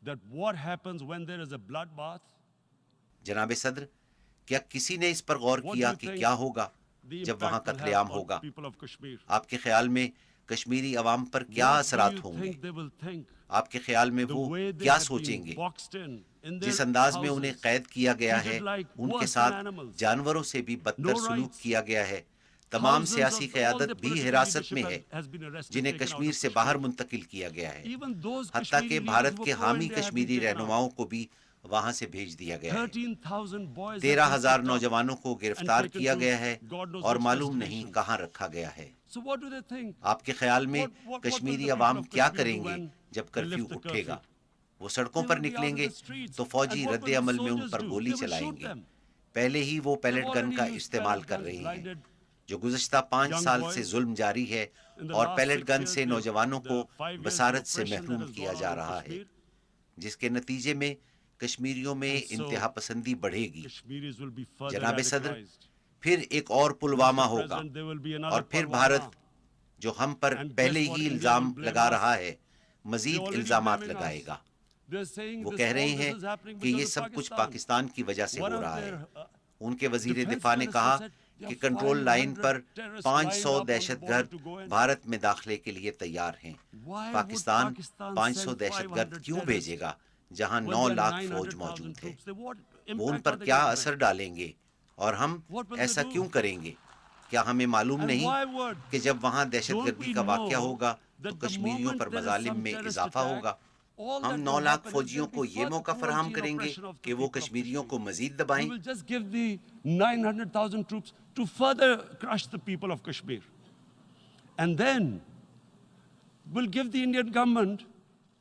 that what happens when there is a bloodbath? جناب صدر، کیا کسی نے اس پر غور What do کیا you کہ think کیا ہوگا the جب وہاں impact will قتل have عام on ہوگا؟ people of Kashmir? آپ کے خیال میں کشمیری عوام پر کیا What do اثرات you ہوں گے؟ think they will think? آپ کے خیال میں The وہ way they کیا have سوچیں been گے؟ boxed in جس their انداز میں انہیں houses, قید کیا گیا ہے، treated like ان کے worse ساتھ than animals. جانوروں سے بھی بدتر No سلوک rights. کیا گیا ہے، تمام Thousands سیاسی of all قیادت the بھی political حراست میں leadership ہے، has been arrested, جنہیں taken out کشمیر of سے باہر Kashmir. منتقل کیا گیا ہے، Even those حتیٰ Kashmiri کہ leaders بھارت who کے were حامی pro-India have been Kashmiri taken out. رہنماؤں کو بھی وہاں سے بھیج دیا گیا ہے۔ 13,000 boys have 13,000 been picked up نوجوانوں کو گرفتار and taken کیا to گیا ہے God knows اور which معلوم نہیں destinations. کہاں رکھا گیا ہے۔ So what do they think? آپ کے خیال میں What will کشمیری the عوام people of کیا Kashmir کریں do گے when جب they کرفیو lift the اٹھے گا؟ curfew? وہ سڑکوں They پر will be نکلیں out گے in the streets. تو فوجی And what رد will the عمل میں ان soldiers پر do? گولی They will چلائیں shoot گے۔ them. پہلے ہی وہ پیلٹ They've گن already کا used استعمال pellet کر guns, رہے ہیں، blinded جو گزشتہ 5 young سال boys. سے ظلم جاری ہے، In the اور last پیلٹ 6 گن years, سے نوجوانوں کو the 5 years of بصارت سے oppression that محروم has کیا gone جا on in رہا ہے، Kashmir. جس کے نتیجے میں کشمیریوں میں And so انتہا پسندی بڑھے گی۔ Kashmiris will be further جناب صدر، radicalized. پھر ایک اور پلوامہ Mr. ہوگا، President, there will be another اور پھر Pulwama. بھارت جو ہم پر And پہلے guess what? ہی India الزام will blame لگا us. رہا ہے، They're مزید already الزامات blaming لگائے us. گا۔ They're saying وہ this, کہہ رہے all this ہیں is happening کہ because یہ of سب کچھ Pakistan. پاکستان کی وجہ سے One ہو of رہا their, ہے۔ ان کے وزیر defense دفاع نے minister کہا said there کہ are control line 500 per terrorists 500 lined up on the دہشت border گرد to go in. بھارت میں داخلے کے لیے تیار ہیں۔ Why would Pakistan Pakistan 500 send دہشت گرد 500 کیوں بھیجے گا جہاں when 9 there are لاکھ فوج 900,000 موجود ہے؟ troops? They what وہ ان impact پر are they کیا going to اثر make? ڈالیں گے اور ہم What will they ایسا do? کیوں کریں گے؟ کیا ہمیں معلوم And نہیں why would? کہ جب وہاں دہشت Don't گردی we کا واقعہ know ہوگا تو that the کشمیریوں پر moment there is مظالم some میں terrorist اضافہ attack, ہوگا؟ all ہم that 9 will lakh happen is فوجیوں there'll کو be یہ further موقع فراہم cruelty and کریں گے oppression of the کہ وہ people of کشمیریوں Kashmir. کو مزید We دبائیں۔ will just give the 900,000 troops to further crush the people of Kashmir. And then we'll give the Indian government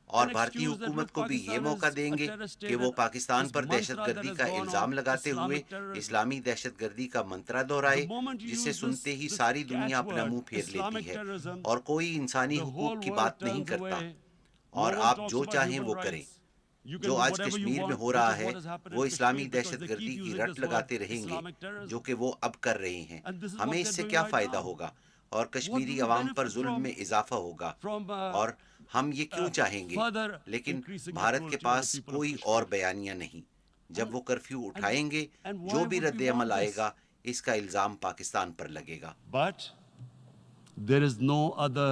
اور an بھارتی excuse that حکومت look, کو بھی یہ Pakistan موقع is دیں a گے terrorist state کہ وہ and پاکستان this پر دہشت mantra گردی that کا has gone الزام on, لگاتے ہوئے Islamic terrorism. اسلامی دہشت گردی کا منترا دہرائے، The moment you جسے use سنتے ہی this ساری دنیا اپنا catchword, منہ پھیر لیتی Islamic ہے terrorism, اور کوئی انسانی the حقوق whole کی world بات نہیں turns کرتا، away. اور No one آپ talks جو about چاہیں human وہ کریں۔ rights. You can جو do آج whatever you کشمیر میں want, ہو which رہا is ہے what has happened وہ in اسلامی Kashmir, because دہشت they گردی keep کی using رٹ this word, لگاتے رہیں گے، Islamic terrorism. جو کہ وہ اب کر رہے ہیں۔ And this is ہمیں what اس they're سے doing کیا right فائدہ now. ہوگا؟ اور What do کشمیری we عوام پر benefit ظلم میں اضافہ ہوگا، from اور ہم یہ کیوں چاہیں گے؟ further لیکن increasing the بھارت کے cruelty of the pass people of کوئی Kashmir. اور بیانیہ نہیں۔ جب وہ کرفیو اٹھائیں گے، and why جو بھی would رد we عمل want آئے this? گا اس کا الزام پاکستان پر لگے گا۔ But there is no other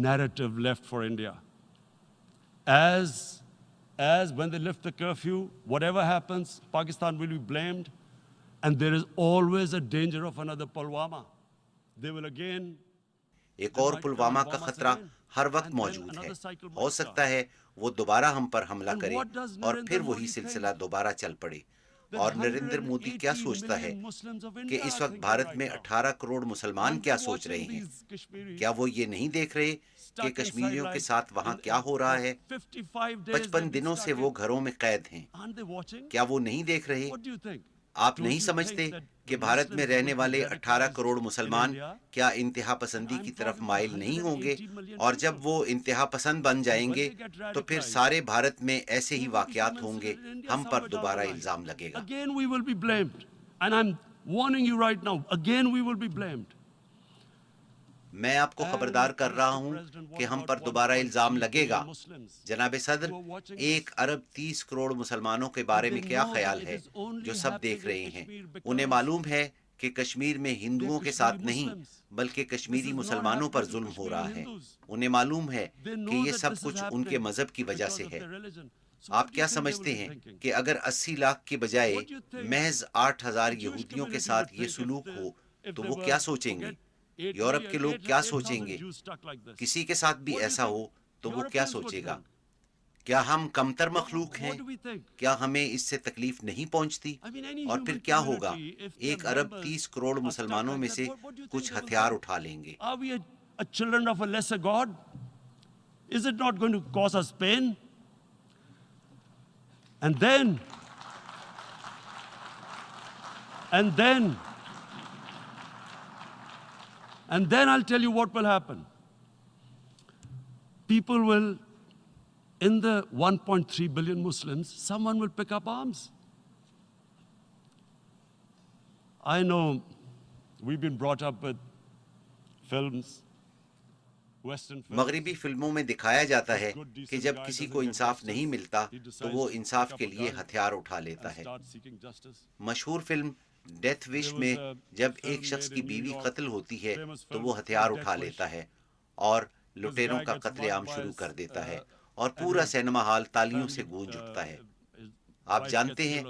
narrative left for India. As when they lift the curfew, whatever happens, Pakistan will be blamed, and there is always a danger of another Pulwama. They will again. ایک اور پلوامہ کا خطرہ ہر وقت موجود ہے، ہو سکتا ہے وہ دوبارہ ہم پر حملہ کرے اور پھر وہی سلسلہ دوبارہ چل پڑے۔ اور نریندر مودی کیا سوچتا ہے کہ اس وقت بھارت میں 18 کروڑ مسلمان کیا سوچ رہے ہیں؟ کیا وہ یہ نہیں دیکھ رہے کہ کشمیریوں کے ساتھ وہاں کیا ہو رہا ہے؟ 55 دنوں سے وہ گھروں میں قید ہیں، کیا وہ نہیں دیکھ رہے؟ آپ نہیں سمجھتے کہ بھارت میں رہنے والے 18 کروڑ مسلمان کیا انتہا پسندی کی طرف مائل نہیں ہوں گے؟ اور جب وہ انتہا پسند بن جائیں گے تو پھر سارے بھارت میں ایسے ہی واقعات ہوں گے، ہم پر دوبارہ الزام لگے گا۔ Again we will be blamed. And I'm warning you right now, again we will be blamed. میں آپ کو خبردار کر رہا ہوں کہ ہم پر دوبارہ الزام لگے گا۔ جناب صدر، 1 ارب 30 کروڑ مسلمانوں کے بارے میں کیا خیال ہے جو سب دیکھ رہے ہیں؟ انہیں معلوم ہے کہ کشمیر میں ہندوؤں کے ساتھ نہیں بلکہ کشمیری مسلمانوں پر ظلم ہو رہا ہے۔ انہیں معلوم ہے کہ یہ سب کچھ ان کے مذہب کی وجہ سے ہے۔ آپ کیا سمجھتے ہیں کہ اگر 80 لاکھ کے بجائے محض 8,000 یہودیوں کے ساتھ یہ سلوک ہو تو وہ کیا سوچیں گے؟ یورپ کے لوگ کیا سوچیں گے؟ کسی کے ساتھ بھی ایسا ہو تو وہ کیا سوچے گا؟ کیا ہم کمتر مخلوق ہیں؟ کیا ہمیں اس سے تکلیف نہیں پہنچتی؟ اور پھر کیا ہوگا؟ 1 ارب 30 کروڑ مسلمانوں میں سے کچھ ہتھیار اٹھا لیں گے۔ Are we a children of a lesser God? Is it not going to cause us pain? And then I'll tell you what will happen. people will, in the 1.3 billion Muslims, someone will pick up arms. I know we've been brought up with films, Western films. مغربی فلموں میں دکھایا جاتا ہے کہ جب کسی کو انصاف نہیں ملتا تو وہ انصاف کے لیے ہتھیار اٹھا لیتا ہے. مشہور فلم ڈیتھ وش میں جب ایک شخص کی بیوی قتل ہوتی ہے تو وہ ہتھیار اٹھا لیتا ہے اور لٹیروں کا قتل عام شروع کر دیتا ہے اور پورا سینما ہال تالیوں سے گونج اٹھتا ہے. آپ جانتے ہیں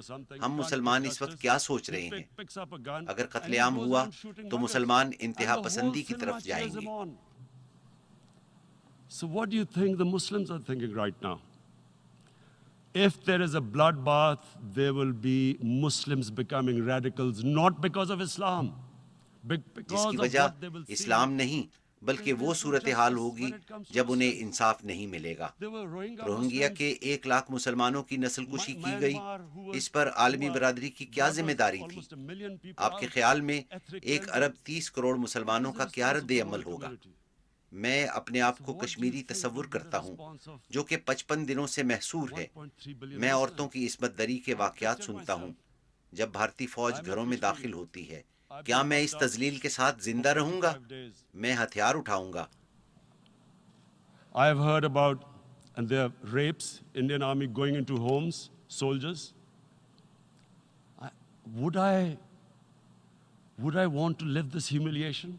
ہم مسلمان اس وقت کیا سوچ رہے ہیں؟ اگر قتل عام ہوا تو مسلمان انتہا پسندی کی طرف جائیں گے. So what do you think the Muslims are thinking right now? If there is a bloodbath, there will be Muslims becoming radicals, not because of Islam, because جس کی of وجہ what they will see. اسلام نہیں بلکہ وہ صورتحال ہوگی جب انہیں انصاف نہیں ملے گا. روہنگیا کے 1 لاکھ مسلمانوں کی نسل کشی کی گئی. اس پر عالمی برادری کی کیا ذمہ داری تھی؟ آپ کے خیال میں 1 ارب 30 کروڑ مسلمانوں کا کیا رد عمل ہوگا؟ میں اپنے آپ کو کشمیری تصور کرتا ہوں جو کہ 55 دنوں سے محصور ہے. میں عورتوں کی عصمت دری کے واقعات سنتا ہوں جب بھارتی فوج گھروں میں داخل ہوتی ہے. کیا میں اس تذلیل کے ساتھ زندہ رہوں گا؟ میں ہتھیار اٹھاؤں گا. I have heard about and there are rapes, Indian Army going into homes, soldiers. Would I want to live this humiliation?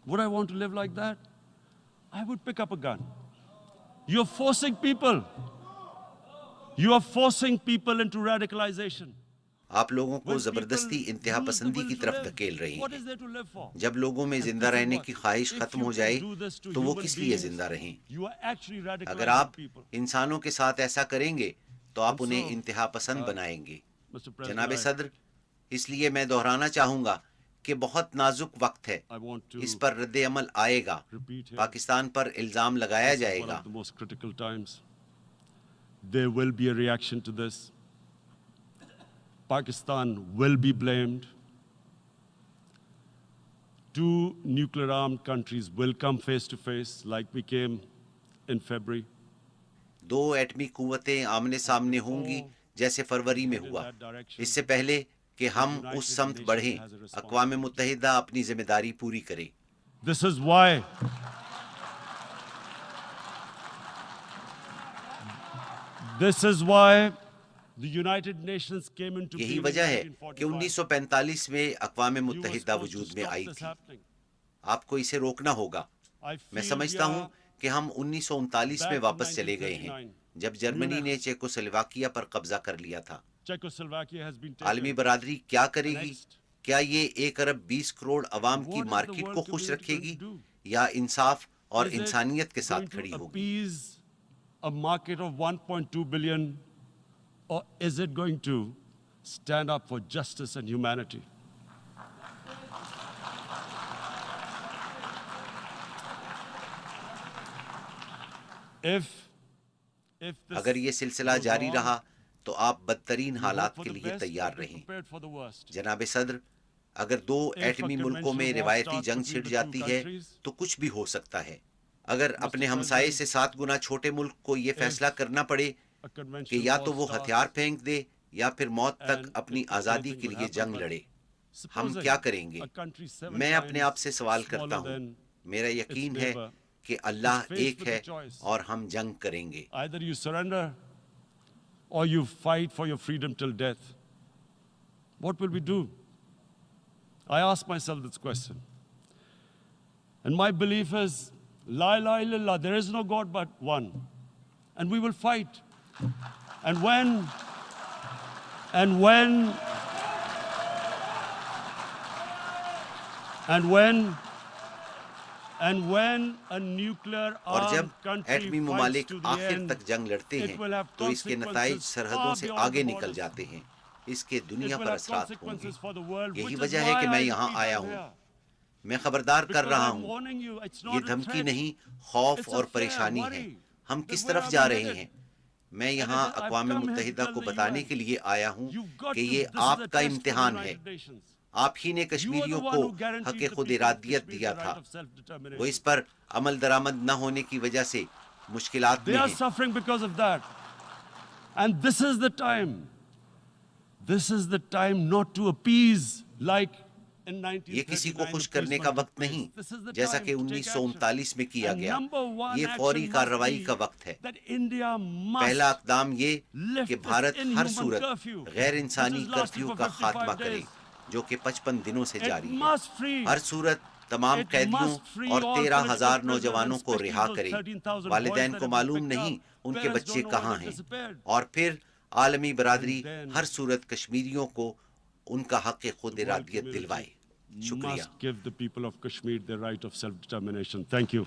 Would I want to live like that? I would pick up a gun. You're forcing people. You are forcing people into radicalization. آپ لوگوں کو زبردستی انتہا پسندی کی طرف دھکیل رہی ہیں. جب لوگوں میں زندہ رہنے کی خواہش ختم ہو جائے تو وہ کس لیے زندہ رہیں؟ اگر آپ انسانوں کے ساتھ ایسا کریں گے تو آپ انہیں انتہا پسند بنائیں گے. جناب صدر، اس لیے میں دہرانا چاہوں گا کہ بہت نازک وقت ہے. اس پر رد عمل آئے گا. پاکستان پر الزام لگایا جائے گا. There will be a reaction to this. Pakistan will be blamed. 2 nuclear armed countries will come face to face like we came in February. 2 ایٹمی قوتیں آمنے سامنے ہوں گی جیسے فروری میں ہوا. اس سے پہلے کہ ہم اس سمت بڑھیں اقوام متحدہ اپنی ذمہ داری پوری کرے. This is why the United Nations came into being. یہی وجہ ہے کہ 1945 میں اقوام متحدہ وجود میں آئی تھی. آپ کو اسے روکنا ہوگا. میں سمجھتا ہوں کہ ہم 1939 میں واپس چلے گئے ہیں جب جرمنی نے چیکوسلواکیہ پر قبضہ کر لیا تھا. عالمی برادری کیا کرے گی؟ کیا یہ 1 ارب 20 کروڑ عوام کی مارکیٹ کو خوش رکھے گی یا انصاف اور انسانیت کے ساتھ کھڑی ہوگی؟ A market of 1.2 billion, or is it going to stand up for justice and humanity? اگر یہ سلسلہ جاری رہا تو آپ بدترین حالات کے لیے تیار رہیں. جناب صدر، اگر 2 ایٹمی ملکوں میں روایتی جنگ چھڑ جاتی ہے تو کچھ بھی ہو سکتا ہے. اگر اپنے ہمسائے سے 7 گنا چھوٹے ملک کو یہ فیصلہ کرنا پڑے کہ یا تو وہ ہتھیار پھینک دے یا پھر موت تک اپنی آزادی کے لیے جنگ لڑے، ہم کیا کریں گے؟ میں اپنے آپ سے سوال کرتا ہوں. میرا یقین ہے کہ اللہ ایک ہے اور ہم جنگ کریں گے. Either you surrender or you fight for your freedom till death. What will we do? I ask myself this question. And my belief is, La ilaha illallah, there is no God but one. And we will fight. And when a nuclear اور جب armed country ایٹمی fights ممالک to the آخر end, تک جنگ لڑتے it ہیں will have تو اس کے نتائج consequences سرحدوں سے far beyond آگے the نکل borders. جاتے ہیں. اس کے دنیا It will پر have اثرات ہوں گے. consequences for the world, یہی which is وجہ ہے کہ why میں I یہاں repeat آیا I'm ہوں. here. میں خبردار کر Because رہا I'm ہوں. warning you, it's یہ not a دھمکی threat. نہیں، خوف It's a اور fear, پریشانی worry. ہے. ہم That کس where طرف I'm جا headed. رہے ہیں؟ میں یہاں I've اقوام come here to متحدہ tell کو the بتانے UN, کے لیے آیا ہوں you've got کہ to- یہ this is آپ a کا test for امتحان ہے. United Nations. آپ ہی نے کشمیریوں کو حق خود ارادیت دیا تھا. وہ اس پر عمل درآمد نہ ہونے کی وجہ سے مشکلات میں They are ہیں. suffering because of that. And this is the time. This is the time not to appease like in 1939. یہ کسی کو خوش کرنے کا وقت نہیں جیسا کہ 1939 میں کیا گیا. یہ فوری کارروائی کا وقت ہے. پہلا اقدام یہ کہ بھارت ہر صورت غیر انسانی کرفیو کا خاتمہ کرے جو کہ 55 دنوں سے جاری ہے. ہر صورت تمام قیدیوں اور 13,000 نوجوانوں کو رہا کرے. والدین کو معلوم نہیں ان کے بچے کہاں ہیں. اور پھر عالمی برادری ہر صورت کشمیریوں کو ان کا حق خود ارادیت دلوائے. شکریہ. Must give the people of Kashmir the right of self-determination. Thank you.